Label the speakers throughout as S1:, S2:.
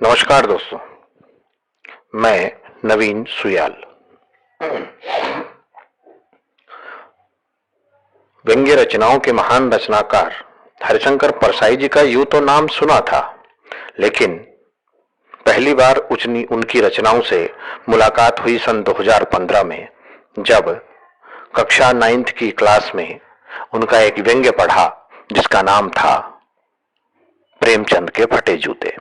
S1: नमस्कार दोस्तों, मैं नवीन सुयाल। व्यंग्य रचनाओं के महान रचनाकार हरिशंकर परसाई जी का यूं तो नाम सुना था, लेकिन पहली बार उनकी रचनाओं से मुलाकात हुई सन 2015 में, जब कक्षा 9th की क्लास में उनका एक व्यंग्य पढ़ा जिसका नाम था प्रेमचंद के फटे जूते।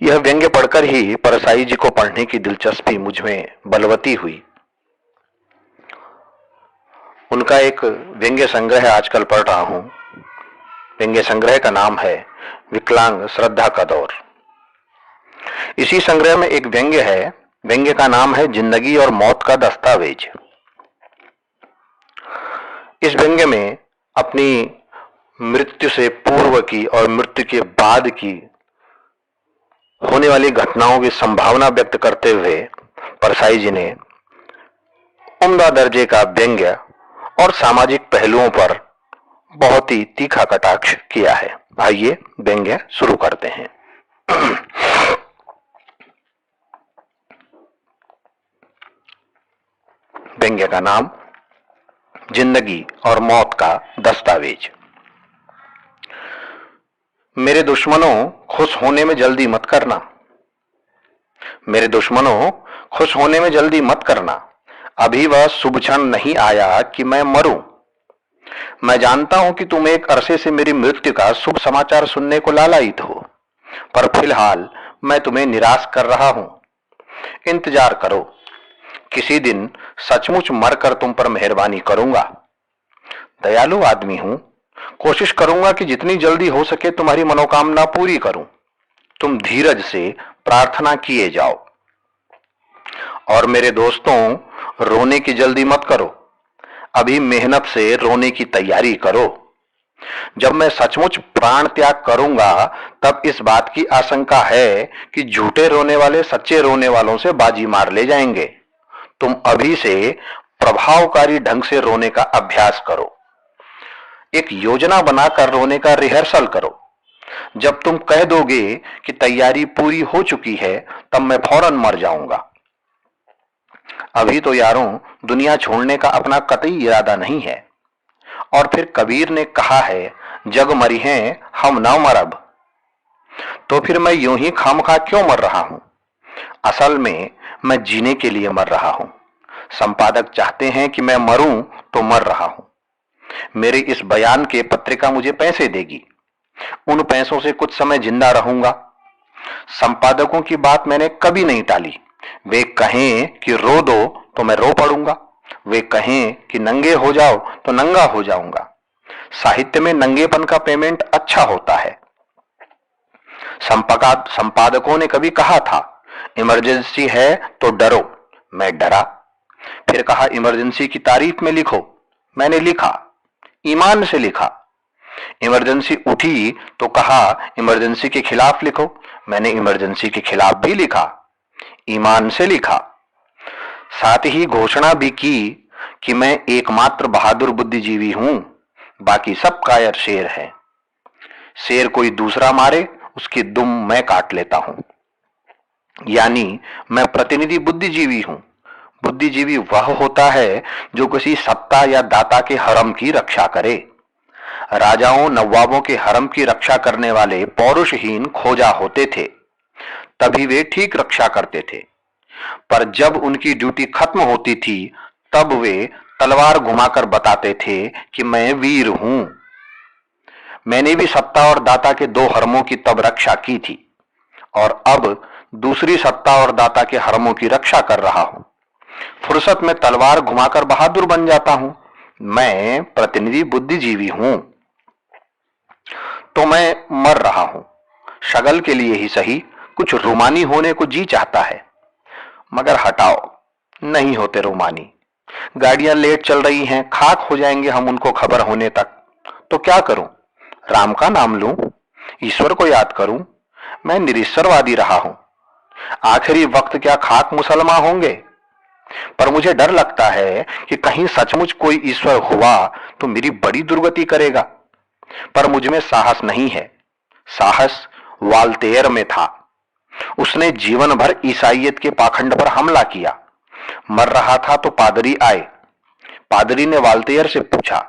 S1: यह व्यंग्य पढ़कर ही परसाई जी को पढ़ने की दिलचस्पी मुझ में बलवती हुई। उनका एक व्यंग्य संग्रह आजकल पढ़ रहा हूं। व्यंग्य संग्रह का नाम है विकलांग श्रद्धा का दौर। इसी संग्रह में एक व्यंग्य है, व्यंग्य का नाम है जिंदगी और मौत का दस्तावेज। इस व्यंग्य में अपनी मृत्यु से पूर्व की और मृत्यु के बाद की होने वाली घटनाओं की संभावना व्यक्त करते हुए परसाई जी ने उम्दा दर्जे का व्यंग्य और सामाजिक पहलुओं पर बहुत ही तीखा कटाक्ष किया है। आइए व्यंग्य शुरू करते हैं। व्यंग्य का नाम जिंदगी और मौत का दस्तावेज। मेरे दुश्मनों, खुश होने में जल्दी मत करना। मेरे दुश्मनों, खुश होने में जल्दी मत करना। अभी वह शुभ क्षण नहीं आया कि मैं मरूं। मैं जानता हूं कि तुम एक अरसे से मेरी मृत्यु का शुभ समाचार सुनने को लालायित हो, पर फिलहाल मैं तुम्हें निराश कर रहा हूं। इंतजार करो, किसी दिन सचमुच मरकर तुम पर मेहरबानी करूंगा। दयालु आदमी हूं, कोशिश करूंगा कि जितनी जल्दी हो सके तुम्हारी मनोकामना पूरी करूं। तुम धीरज से प्रार्थना किए जाओ। और मेरे दोस्तों, रोने की जल्दी मत करो। अभी मेहनत से रोने की तैयारी करो। जब मैं सचमुच प्राण त्याग करूंगा, तब इस बात की आशंका है कि झूठे रोने वाले सच्चे रोने वालों से बाजी मार ले जाएंगे। तुम अभी से प्रभावकारी ढंग से रोने का अभ्यास करो। एक योजना बनाकर रोने का रिहर्सल करो। जब तुम कह दोगे कि तैयारी पूरी हो चुकी है, तब मैं फौरन मर जाऊंगा। अभी तो यारों, दुनिया छोड़ने का अपना कतई इरादा नहीं है। और फिर कबीर ने कहा है, जग मरी हैं हम ना मरब। तो फिर मैं यूं ही खामखा क्यों मर रहा हूं? असल में मैं जीने के लिए मर रहा हूं। संपादक चाहते हैं कि मैं मरूं, तो मर रहा हूं। मेरे इस बयान के पत्रिका मुझे पैसे देगी। उन पैसों से कुछ समय जिंदा रहूंगा। संपादकों की बात मैंने कभी नहीं टाली। वे कहें कि रो दो तो मैं रो पड़ूंगा। वे कहें कि नंगे हो जाओ तो नंगा हो जाऊंगा। साहित्य में नंगेपन का पेमेंट अच्छा होता है। संपादकों ने कभी कहा था, इमरजेंसी है तो डरो। मैं डरा। फिर कहा, इमरजेंसी की तारीफ में लिखो। मैंने लिखा, ईमान से लिखा। इमरजेंसी उठी तो कहा, इमरजेंसी के खिलाफ लिखो। मैंने इमरजेंसी के खिलाफ भी लिखा, ईमान से लिखा। साथ ही घोषणा भी की कि मैं एकमात्र बहादुर बुद्धिजीवी हूं, बाकी सब कायर शेर हैं। शेर कोई दूसरा मारे, उसकी दुम मैं काट लेता हूं। यानी मैं प्रतिनिधि बुद्धिजीवी हूं। बुद्धिजीवी वह होता है जो किसी सत्ता या दाता के हरम की रक्षा करे। राजाओं नवाबों के हरम की रक्षा करने वाले पौरुषहीन खोजा होते थे, तभी वे ठीक रक्षा करते थे। पर जब उनकी ड्यूटी खत्म होती थी, तब वे तलवार घुमाकर बताते थे कि मैं वीर हूं। मैंने भी सत्ता और दाता के दो हरमों की तब रक्षा की थी, और अब दूसरी सत्ता और दाता के हरमों की रक्षा कर रहा हूं। फुर्सत में तलवार घुमाकर बहादुर बन जाता हूं। मैं प्रतिनिधि बुद्धिजीवी हूं। तो मैं मर रहा हूं। शगल के लिए ही सही, कुछ रूमानी होने को जी चाहता है। मगर हटाओ, नहीं होते रूमानी। गाड़ियां लेट चल रही हैं, खाक हो जाएंगे हम उनको खबर होने तक। तो क्या करूं? राम का नाम लूं? ईश्वर को याद करूं? मैं निरीश्वरवादी रहा हूं। आखिरी वक्त क्या खाक मुसलमान होंगे? पर मुझे डर लगता है कि कहीं सचमुच कोई ईश्वर हुआ तो मेरी बड़ी दुर्गति करेगा। पर मुझ में साहस नहीं है। साहस वाल्तेयर में था। उसने जीवन भर ईसाइयत के पाखंड पर हमला किया। मर रहा था तो पादरी आए। पादरी ने वाल्तेयर से पूछा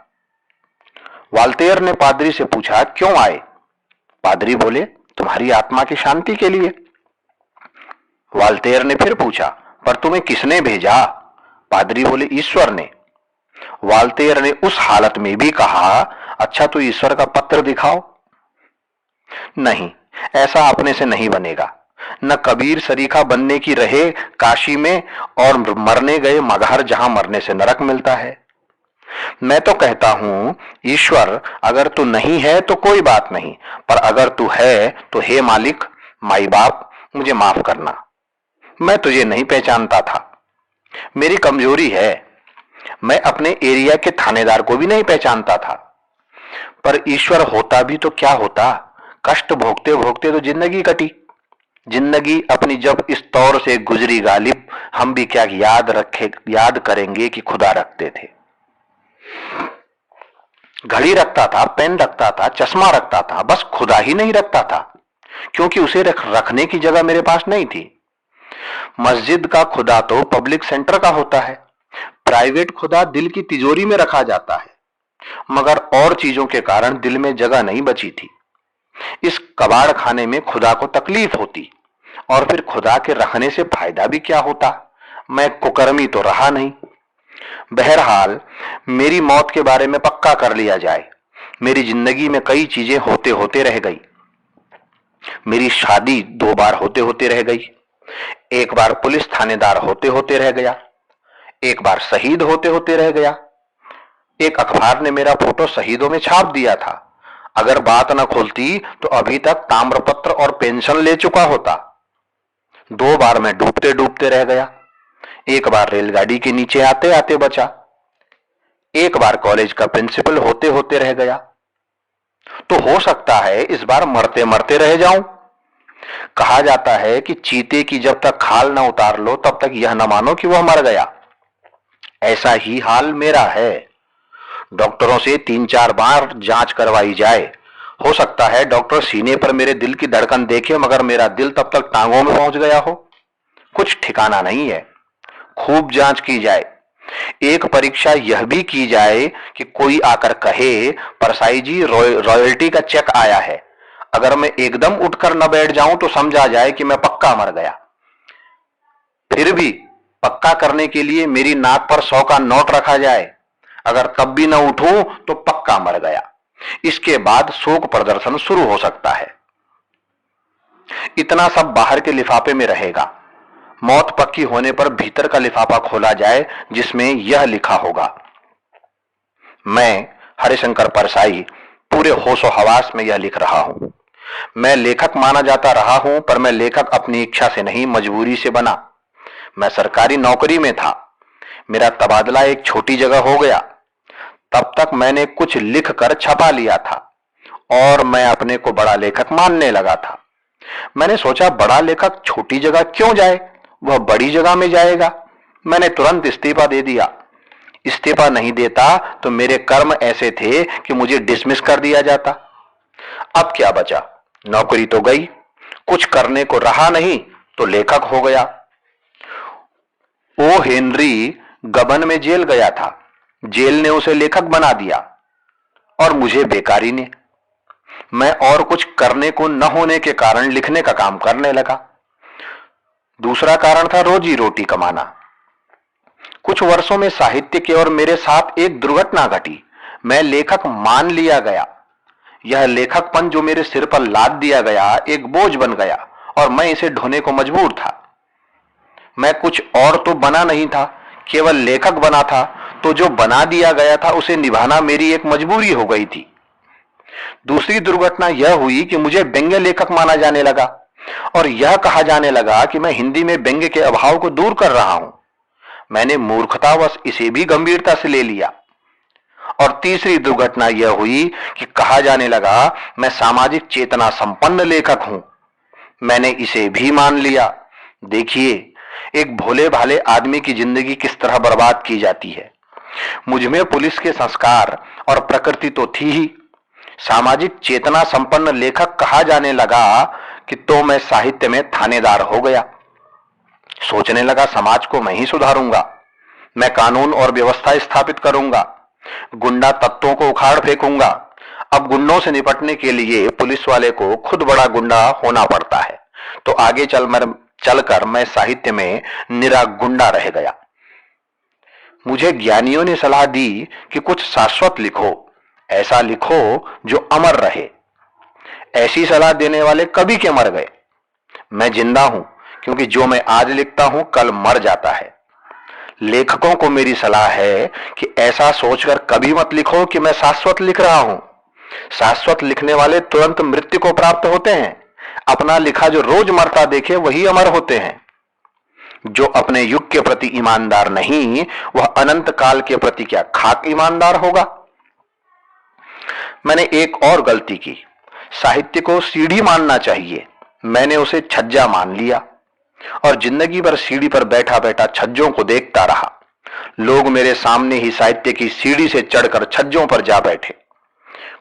S1: वाल्तेयर ने पादरी से पूछा, क्यों आए? पादरी बोले, तुम्हारी आत्मा की शांति के लिए। वाल्तेयर ने फिर पूछा, पर तुम्हें किसने भेजा? पादरी बोले, ईश्वर ने। वाल्तेयर ने उस हालत में भी कहा, अच्छा तो ईश्वर का पत्र दिखाओ। नहीं, ऐसा अपने से नहीं बनेगा। न कबीर सरीखा बनने की रहे काशी में, और मरने गए मगहर जहां मरने से नरक मिलता है। मैं तो कहता हूं, ईश्वर अगर तू नहीं है तो कोई बात नहीं, पर अगर तू है तो हे मालिक, माई बाप, मुझे माफ करना। मैं तुझे नहीं पहचानता था। मेरी कमजोरी है। मैं अपने एरिया के थानेदार को भी नहीं पहचानता था। पर ईश्वर होता भी तो क्या होता, कष्ट भोगते भोगते तो जिंदगी कटी। जिंदगी अपनी जब इस तौर से गुजरी गालिब, हम भी क्या याद करेंगे कि खुदा रखते थे। घड़ी रखता था, पेन रखता था, चश्मा रखता था, बस खुदा ही नहीं रखता था, क्योंकि उसे रखने की जगह मेरे पास नहीं थी। मस्जिद का खुदा तो पब्लिक सेंटर का होता है, प्राइवेट खुदा दिल की तिजोरी में रखा जाता है। मगर और चीजों के कारण दिल में जगह नहीं बची थी। इस कबाड़ खाने में खुदा को तकलीफ होती, और फिर खुदा के रखने से फायदा भी क्या होता। मैं कुकर्मी तो रहा नहीं। बहरहाल, मेरी मौत के बारे में पक्का कर लिया जाए। मेरी जिंदगी में कई चीजें होते होते रह गई। मेरी शादी 2 बार होते होते रह गई। एक बार पुलिस थानेदार होते होते रह गया। एक बार शहीद होते होते रह गया। एक अखबार ने मेरा फोटो शहीदों में छाप दिया था। अगर बात न खुलती तो अभी तक ताम्रपत्र और पेंशन ले चुका होता। 2 बार मैं डूबते डूबते रह गया। एक बार रेलगाड़ी के नीचे आते आते बचा। एक बार कॉलेज का प्रिंसिपल होते होते रह गया। तो हो सकता है इस बार मरते मरते रह जाऊं। कहा जाता है कि चीते की जब तक खाल न उतार लो तब तक यह न मानो कि वह मर गया। ऐसा ही हाल मेरा है। डॉक्टरों से 3-4 बार जांच करवाई जाए। हो सकता है डॉक्टर सीने पर मेरे दिल की धड़कन देखे, मगर मेरा दिल तब तक टांगों में पहुंच गया हो। कुछ ठिकाना नहीं है। खूब जांच की जाए। एक परीक्षा यह भी की जाए कि कोई आकर कहे, परसाई जी रॉयल्टी का चेक आया है। अगर मैं एकदम उठकर न बैठ जाऊं तो समझा जाए कि मैं पक्का मर गया। फिर भी पक्का करने के लिए मेरी नाक पर 100 का नोट रखा जाए। अगर तब भी न उठूं तो पक्का मर गया। इसके बाद शोक प्रदर्शन शुरू हो सकता है। इतना सब बाहर के लिफाफे में रहेगा। मौत पक्की होने पर भीतर का लिफाफा खोला जाए, जिसमें यह लिखा होगा, मैं हरिशंकर परसाई पूरे होशो हवास में यह लिख रहा हूं। मैं लेखक माना जाता रहा हूं, पर मैं लेखक अपनी इच्छा से नहीं, मजबूरी से बना। मैं सरकारी नौकरी में था। मेरा तबादला एक छोटी जगह हो गया। तब तक मैंने कुछ लिख कर छपा लिया था और मैं अपने को बड़ा लेखक मानने लगा था। मैंने सोचा, बड़ा लेखक छोटी जगह क्यों जाए, वह बड़ी जगह में जाएगा। मैंने तुरंत इस्तीफा दे दिया। इस्तीफा नहीं देता तो मेरे कर्म ऐसे थे कि मुझे डिसमिस कर दिया जाता। अब क्या बचा, नौकरी तो गई, कुछ करने को रहा नहीं तो लेखक हो गया। ओ हेनरी गबन में जेल गया था। जेल ने उसे लेखक बना दिया और मुझे बेकारी ने। मैं और कुछ करने को न होने के कारण लिखने का काम करने लगा। दूसरा कारण था रोजी रोटी कमाना। कुछ वर्षों में साहित्य के और मेरे साथ एक दुर्घटना घटी। मैं लेखक मान लिया गया। यह लेखकपन जो मेरे सिर पर लाद दिया गया एक बोझ बन गया और मैं इसे ढोने को मजबूर था। मैं कुछ और तो बना नहीं था, केवल लेखक बना था, तो जो बना दिया गया था उसे निभाना मेरी एक मजबूरी हो गई थी। दूसरी दुर्घटना यह हुई कि मुझे व्यंग्य लेखक माना जाने लगा और यह कहा जाने लगा कि मैं हिंदी में व्यंग्य के अभाव को दूर कर रहा हूं। मैंने मूर्खतावश इसे भी गंभीरता से ले लिया। और तीसरी दुर्घटना यह हुई कि कहा जाने लगा मैं सामाजिक चेतना संपन्न लेखक हूं। मैंने इसे भी मान लिया। देखिए, एक भोले भाले आदमी की जिंदगी किस तरह बर्बाद की जाती है। मुझ में पुलिस के संस्कार और प्रकृति तो थी ही, सामाजिक चेतना संपन्न लेखक कहा जाने लगा कि तो मैं साहित्य में थानेदार हो गया। सोचने लगा समाज को मैं ही सुधारूंगा, मैं कानून और व्यवस्था स्थापित करूंगा, गुंडा तत्वों को उखाड़ फेंकूंगा। अब गुंडों से निपटने के लिए पुलिस वाले को खुद बड़ा गुंडा होना पड़ता है, तो आगे चलकर मैं साहित्य में निरा गुंडा रह गया। मुझे ज्ञानियों ने सलाह दी कि कुछ शाश्वत लिखो, ऐसा लिखो जो अमर रहे। ऐसी सलाह देने वाले कभी के मर गए। मैं जिंदा हूं क्योंकि जो मैं आज लिखता हूं कल मर जाता है। लेखकों को मेरी सलाह है कि ऐसा सोचकर कभी मत लिखो कि मैं शाश्वत लिख रहा हूं। शाश्वत लिखने वाले तुरंत मृत्यु को प्राप्त होते हैं। अपना लिखा जो रोज मरता देखे वही अमर होते हैं। जो अपने युग के प्रति ईमानदार नहीं, वह अनंत काल के प्रति क्या खाक ईमानदार होगा। मैंने एक और गलती की। साहित्य को सीढ़ी मानना चाहिए, मैंने उसे छज्जा मान लिया और जिंदगी भर सीढ़ी पर बैठा बैठा छज्जों को देखता रहा। लोग मेरे सामने ही साहित्य की सीढ़ी से चढ़कर छज्जों पर जा बैठे।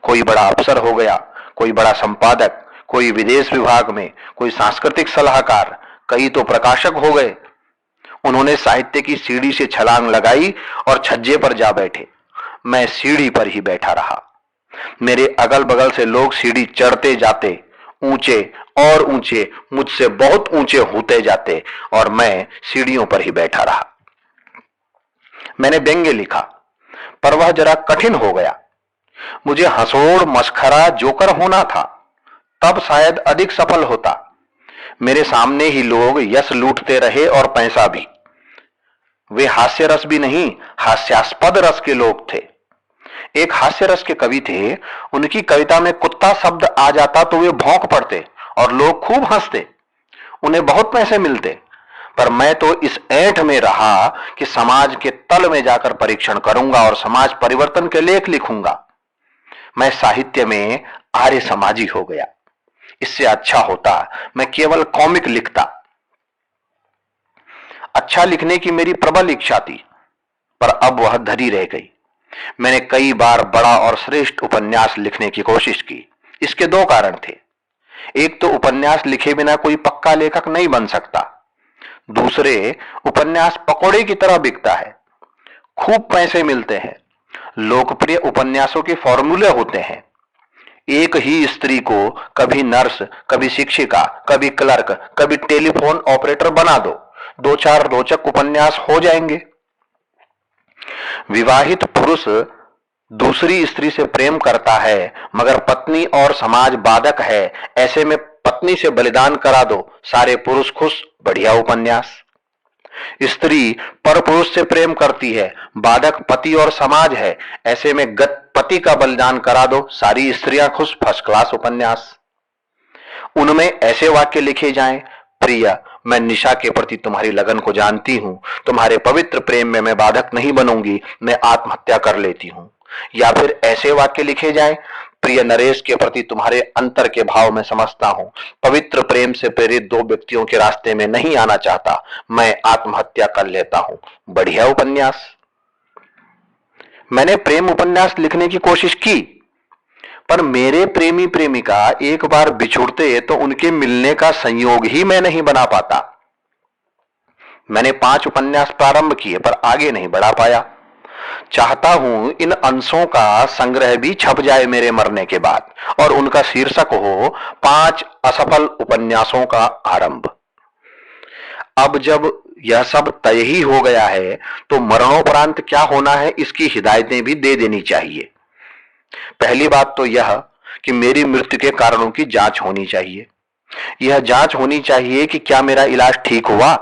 S1: कोई बड़ा अफसर हो गया, कोई बड़ा संपादक, कोई विदेश विभाग में, कोई सांस्कृतिक सलाहकार, कई तो प्रकाशक हो गए। उन्होंने साहित्य की सीढ़ी से छलांग लगाई और छज्जे पर जा बैठे। मैं सीढ़ी पर ही बैठा रहा। मेरे अगल बगल से लोग सीढ़ी चढ़ते जाते, ऊंचे और ऊंचे, मुझसे बहुत ऊंचे होते जाते और मैं सीढ़ियों पर ही बैठा रहा। मैंने व्यंग्य लिखा, पर वह जरा कठिन हो गया। मुझे हंसोड़ मस्खरा जोकर होना था, तब शायद अधिक सफल होता। मेरे सामने ही लोग यश लूटते रहे और पैसा भी। वे हास्य रस भी नहीं, हास्यास्पद रस के लोग थे। एक हास्य रस के कवि थे, उनकी कविता में कुत्ता शब्द आ जाता तो वे भौंक पड़ते और लोग खूब हंसते। उन्हें बहुत पैसे मिलते, पर मैं तो इस ऐंठ में रहा कि समाज के तल में जाकर परीक्षण करूंगा और समाज परिवर्तन के लेख लिखूंगा। मैं साहित्य में आर्य समाजी हो गया। इससे अच्छा होता मैं केवल कॉमिक लिखता। अच्छा लिखने की मेरी प्रबल इच्छा थी, पर अब वह धरी रह गई। मैंने कई बार बड़ा और श्रेष्ठ उपन्यास लिखने की कोशिश की। इसके दो कारण थे। एक तो उपन्यास लिखे बिना कोई पक्का लेखक नहीं बन सकता। दूसरे, उपन्यास पकोड़े की तरह बिकता है, खूब पैसे मिलते हैं। लोकप्रिय उपन्यासों के फॉर्मूले होते हैं। एक ही स्त्री को कभी नर्स, कभी शिक्षिका, कभी क्लर्क, कभी टेलीफोन ऑपरेटर बना दो, दो चार रोचक उपन्यास हो जाएंगे। विवाहित पुरुष दूसरी स्त्री से प्रेम करता है, मगर पत्नी और समाज बाधक है। ऐसे में पत्नी से बलिदान करा दो, सारे पुरुष खुश, बढ़िया उपन्यास। स्त्री पर पुरुष से प्रेम करती है, बाधक पति और समाज है। ऐसे में पति का बलिदान करा दो, सारी स्त्रियां खुश, फर्स्ट क्लास उपन्यास। उनमें ऐसे वाक्य लिखे जाएं, प्रिया, मैं निशा के प्रति तुम्हारी लगन को जानती हूं, तुम्हारे पवित्र प्रेम में मैं बाधक नहीं बनूंगी, मैं आत्महत्या कर लेती हूं। या फिर ऐसे वाक्य लिखे जाएं, प्रिय नरेश के प्रति तुम्हारे अंतर के भाव में समझता हूं, पवित्र प्रेम से प्रेरित दो व्यक्तियों के रास्ते में नहीं आना चाहता, मैं आत्महत्या कर लेता हूं। बढ़िया उपन्यास। मैंने प्रेम उपन्यास लिखने की कोशिश की, पर मेरे प्रेमी प्रेमिका एक बार बिछुड़ते तो उनके मिलने का संयोग ही मैं नहीं बना पाता। मैंने 5 उपन्यास प्रारंभ किए, पर आगे नहीं बढ़ा पाया। चाहता हूं इन अंशों का संग्रह भी छप जाए मेरे मरने के बाद, और उनका शीर्षक हो 5 असफल उपन्यासों का आरंभ। अब जब यह सब तय ही हो गया है, तो मरणोपरांत क्या होना है इसकी हिदायतें भी दे देनी चाहिए। पहली बात तो यह कि मेरी मृत्यु के कारणों की जांच होनी चाहिए। यह जांच होनी चाहिए कि क्या मेरा इलाज ठीक हुआ।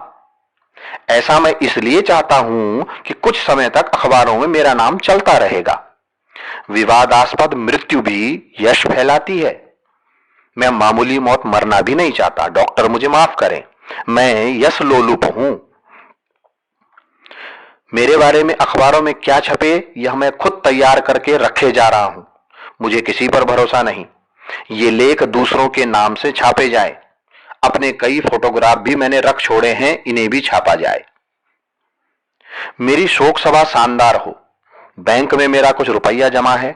S1: ऐसा मैं इसलिए चाहता हूं कि कुछ समय तक अखबारों में मेरा नाम चलता रहेगा। विवादास्पद मृत्यु भी यश फैलाती है। मैं मामूली मौत मरना भी नहीं चाहता, डॉक्टर मुझे माफ करें, मैं यश लोलुप हूं। मेरे बारे में अखबारों में क्या छपे यह मैं खुद तैयार करके रखे जा रहा हूं। मुझे किसी पर भरोसा नहीं। ये लेख दूसरों के नाम से छापे जाए। अपने कई फोटोग्राफ भी मैंने रख छोड़े हैं, इन्हें भी छापा जाए। मेरी शोक सभा शानदार हो। बैंक में मेरा कुछ रुपया जमा है,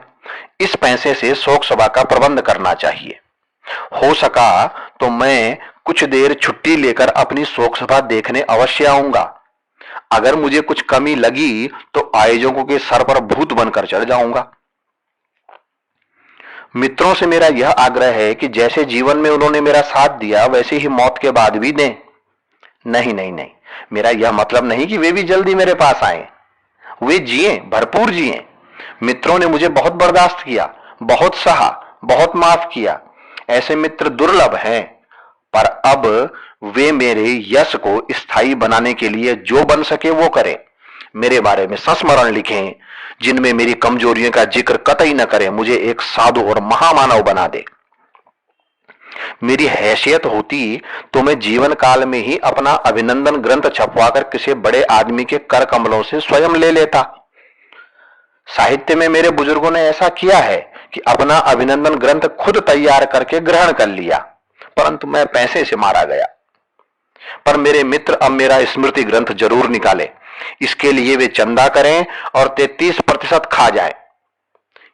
S1: इस पैसे से शोक सभा का प्रबंध करना चाहिए। हो सका तो मैं कुछ देर छुट्टी लेकर अपनी शोक सभा देखने अवश्य आऊंगा। अगर मुझे कुछ कमी लगी तो आयोजकों के सर पर भूत बनकर चढ़ जाऊंगा। मित्रों से मेरा यह आग्रह है कि जैसे जीवन में उन्होंने मेरा साथ दिया वैसे ही मौत के बाद भी दें। नहीं नहीं नहीं, मेरा यह मतलब नहीं कि वे भी जल्दी मेरे पास आए। वे जिए, भरपूर जिए। मित्रों ने मुझे बहुत बर्दाश्त किया, बहुत सहा, बहुत माफ किया। ऐसे मित्र दुर्लभ हैं। पर अब वे मेरे यश को स्थायी बनाने के लिए जो बन सके वो करें। मेरे बारे में संस्मरण लिखें जिनमें मेरी कमजोरियों का जिक्र कतई न करें। मुझे एक साधु और महामानव बना दे। मेरी हैसियत होती तो मैं जीवन काल में ही अपना अभिनंदन ग्रंथ छपवाकर किसी बड़े आदमी के कर कमलों से स्वयं ले लेता। साहित्य में मेरे बुजुर्गों ने ऐसा किया है कि अपना अभिनंदन ग्रंथ खुद तैयार करके ग्रहण कर लिया, परंतु मैं पैसे से मारा गया। पर मेरे मित्र अब मेरा स्मृति ग्रंथ जरूर निकाले। इसके लिए वे चंदा करें और 33% खा जाएं।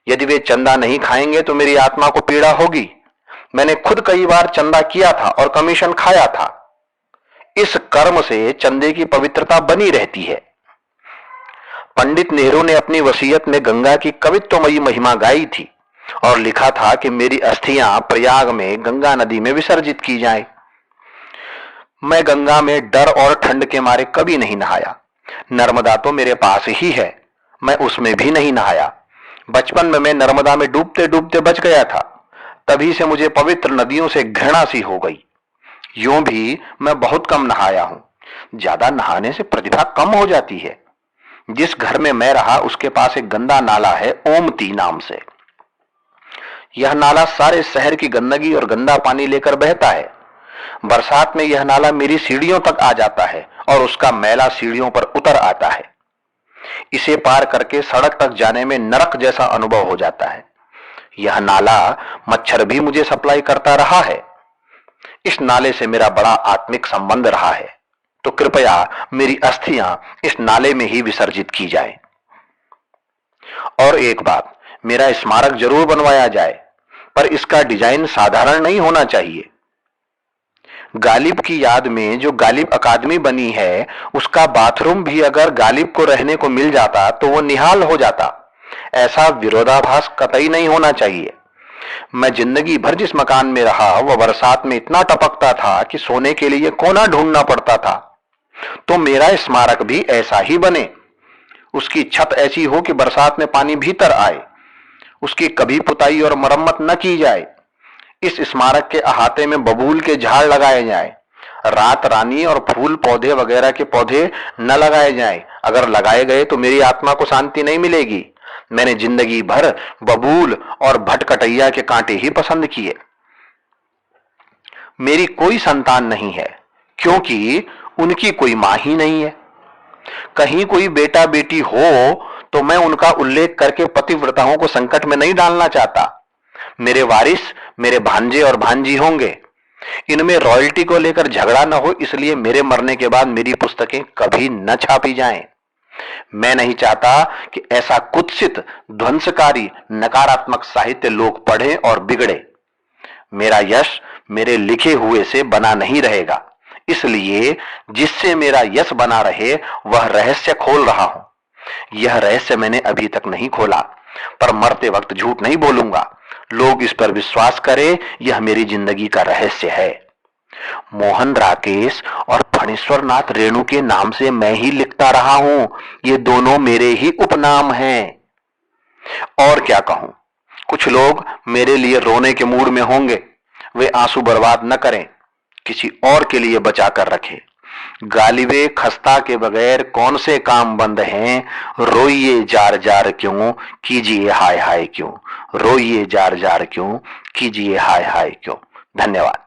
S1: यदि वे चंदा नहीं खाएंगे तो मेरी आत्मा को पीड़ा होगी। मैंने खुद कई बार चंदा किया था और कमीशन खाया था। इस कर्म से चंदे की पवित्रता बनी रहती है। पंडित नेहरू ने अपनी वसीयत में गंगा की कवित्वमयी महिमा गाई थी और लिखा था कि मेरी अस्थियां प्रयाग में गंगा नदी में विसर्जित की जाएं। मैं गंगा में डर और ठंड के मारे कभी नहीं नहाया। नर्मदा तो मेरे पास ही है, मैं उसमें भी नहीं नहाया। बचपन में मैं नर्मदा में डूबते डूबते बच गया था। तभी से मुझे पवित्र नदियों से घृणा सी हो गई। यूं भी मैं बहुत कम नहाया हूं। ज्यादा नहाने से प्रतिभा कम हो जाती है। जिस घर में मैं रहा उसके पास एक गंदा नाला है, ओमती नाम से। यह नाला सारे शहर की गंदगी और गंदा पानी लेकर बहता है। बरसात में यह नाला मेरी सीढ़ियों तक आ जाता है और उसका मैला सीढ़ियों पर उतर आता है। इसे पार करके सड़क तक जाने में नरक जैसा अनुभव हो जाता है। यह नाला मच्छर भी मुझे सप्लाई करता रहा है। इस नाले से मेरा बड़ा आत्मिक संबंध रहा है, तो कृपया मेरी अस्थियां इस नाले में ही विसर्जित की जाए। और एक बात, मेरा स्मारक जरूर बनवाया जाए, पर इसका डिजाइन साधारण नहीं होना चाहिए। गालिब की याद में जो गालिब अकादमी बनी है उसका बाथरूम भी अगर गालिब को रहने को मिल जाता तो वो निहाल हो जाता। ऐसा विरोधाभास कतई नहीं होना चाहिए। मैं जिंदगी भर जिस मकान में रहा वह बरसात में इतना टपकता था कि सोने के लिए कोना ढूंढना पड़ता था। तो मेरा स्मारक भी ऐसा ही बने। उसकी छत ऐसी हो कि बरसात में पानी भीतर आए। उसकी कभी पुताई और मरम्मत न की जाए। इस स्मारक के अहाते में बबूल के झाड़ लगाए जाएं। रात रानी और फूल पौधे वगैरह के पौधे न लगाए जाएं। अगर लगाए गए तो मेरी आत्मा को शांति नहीं मिलेगी। मैंने जिंदगी भर बबूल और भटकटैया के कांटे ही पसंद किए। मेरी कोई संतान नहीं है क्योंकि उनकी कोई मां ही नहीं है। कहीं कोई बेटा बेटी हो तो मैं उनका उल्लेख करके पतिव्रताओं को संकट में नहीं डालना चाहता। मेरे वारिस मेरे भांजे और भांजी होंगे। इनमें रॉयल्टी को लेकर झगड़ा न हो, इसलिए मेरे मरने के बाद मेरी पुस्तकें कभी न छापी जाएं। मैं नहीं चाहता कि ऐसा कुत्सित, ध्वंसकारी, नकारात्मक साहित्य लोग पढ़ें और बिगड़े। मेरा यश मेरे लिखे हुए से बना नहीं रहेगा, इसलिए जिससे मेरा यश बना रहे वह रहस्य खोल रहा हूं। यह रहस्य मैंने अभी तक नहीं खोला, पर मरते वक्त झूठ नहीं बोलूंगा। लोग इस पर विश्वास करें, यह मेरी जिंदगी का रहस्य है। मोहन राकेश और फणीश्वर नाथ रेणु के नाम से मैं ही लिखता रहा हूं। ये दोनों मेरे ही उपनाम हैं। और क्या कहूं, कुछ लोग मेरे लिए रोने के मूड में होंगे। वे आंसू बर्बाद न करें, किसी और के लिए बचा कर रखें। गालिबे खस्ता के बगैर कौन से काम बंद हैं। रोइए जार जार क्यों, कीजिए हाय हाय क्यों। रोइए जार जार क्यों, कीजिए हाय हाय क्यों। धन्यवाद।